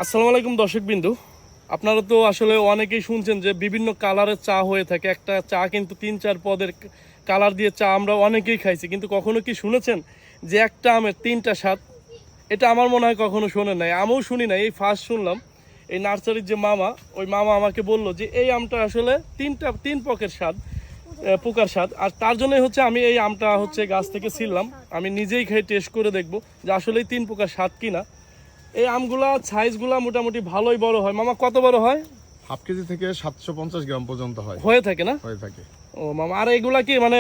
আসসালামু আলাইকুম দর্শকবিন্দু, আপনারা তো আসলে অনেকেই শুনছেন যে বিভিন্ন কালারের চা হয়ে থাকে। একটা চা কিন্তু 3-4 পদের কালার দিয়ে চা আমরা অনেকেই খাইছি, কিন্তু কখনো কি শুনেছেন যে একটা আমের 3টা স্বাদ? এটা আমার মনে হয় কখনো শোনেন নাই, আমিও শুনি নাই, এই ফার্স্ট শুনলাম। এই নার্সারির যে মামা, ওই মামা আমাকে বললো যে এই আমটা আসলে তিন প্রকার স্বাদ, পোকার স্বাদ। আর তার জন্যই হচ্ছে আমি এই আমটা হচ্ছে গাছ থেকে ছিললাম, আমি নিজেই খেয়ে টেস্ট করে দেখবো যে আসলে 3 প্রকার স্বাদ কিনা। এই আমগুলা সাইজগুলা মোটামুটি ভালোই বড় হয়। মামা কত বড় হয়? হাফ কেজি থেকে 750 গ্রাম পর্যন্ত হয় হয়ে থাকে না? হয়ে থাকে। ও মামা, আর এগুলা কি মানে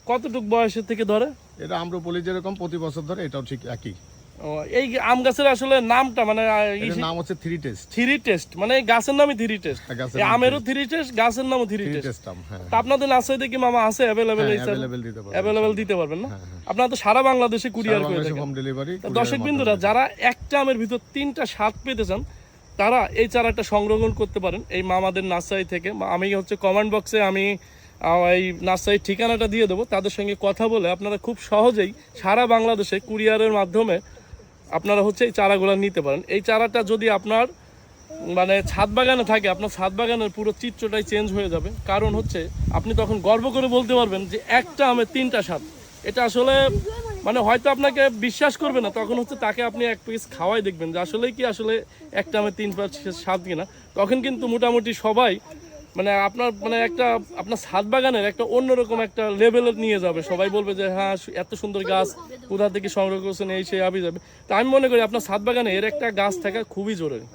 কতটুক বয়সের থেকে ধরে? এটা আম্রপলি যেরকম প্রতি বছর ধরে, এটাও ঠিক একই। ও, এই আম গাছের আসলে নামটা মানে এটার নাম হচ্ছে থ্রি টেস্ট। থ্রি টেস্ট, মানে এই গাছের নামই থ্রি টেস্ট। গাছের এই নাম আমেরও থ্রি টেস্ট, গাছের নামও থ্রি থ্রি টেস্ট। টেস্ট আম, হ্যাঁ। তা আপনাদের নার্সারিতে কি মামা আছে অ্যাভেলেবেল? অ্যাভেলেবেল দিতে পারবেন। অ্যাভেলেবেল দিতে পারবেন না? হ্যাঁ, হ্যাঁ। আপনারা তো সারা বাংলাদেশে কুরিয়ার করে থাকেন। Home delivery. দর্শক বিন্দুরা, যারা একটা আমের ভিতর 3টা স্বাদ পেতে চান, তারা এই চারাটা সংরক্ষণ করতে পারেন এই মামাদের নার্সারি থেকে। আমি হচ্ছে কমেন্ট বক্সে আমি এই নার্সারির ঠিকানাটা দিয়ে দেবো, তাদের সঙ্গে কথা বলে আপনারা খুব সহজেই সারা বাংলাদেশে কুরিয়ারের মাধ্যমে আপনারা হচ্ছে এই চারাগুলো নিতে পারেন। এই চারাটা যদি আপনার মানে ছাদ বাগানে থাকে, আপনার ছাদ বাগানের পুরো চিত্রটাই চেঞ্জ হয়ে যাবে। কারণ হচ্ছে আপনি তখন গর্ব করে বলতে পারবেন যে একটা আমের 3টা স্বাদ। এটা আসলে মানে হয়তো আপনাকে বিশ্বাস করবে না, তখন হচ্ছে তাকে আপনি এক পিস খাওয়াই দেখবেন যে আসলেই কি আসলে একটা আমের 3 স্বাদ কিনা। তখন কিন্তু মোটামুটি সবাই মানে আপনার মানে একটা আপনার ছাদ বাগানের একটা অন্যরকম একটা লেভেলে নিয়ে যাবে। সবাই বলবে যে হ্যাঁ, এত সুন্দর গাছ কোথা থেকে সংগ্রহ করছেন, এই সেই আবি যাবে। তা আমি মনে করি আপনার ছাদ বাগানে এর একটা গাছ থাকা খুবই জরুরি।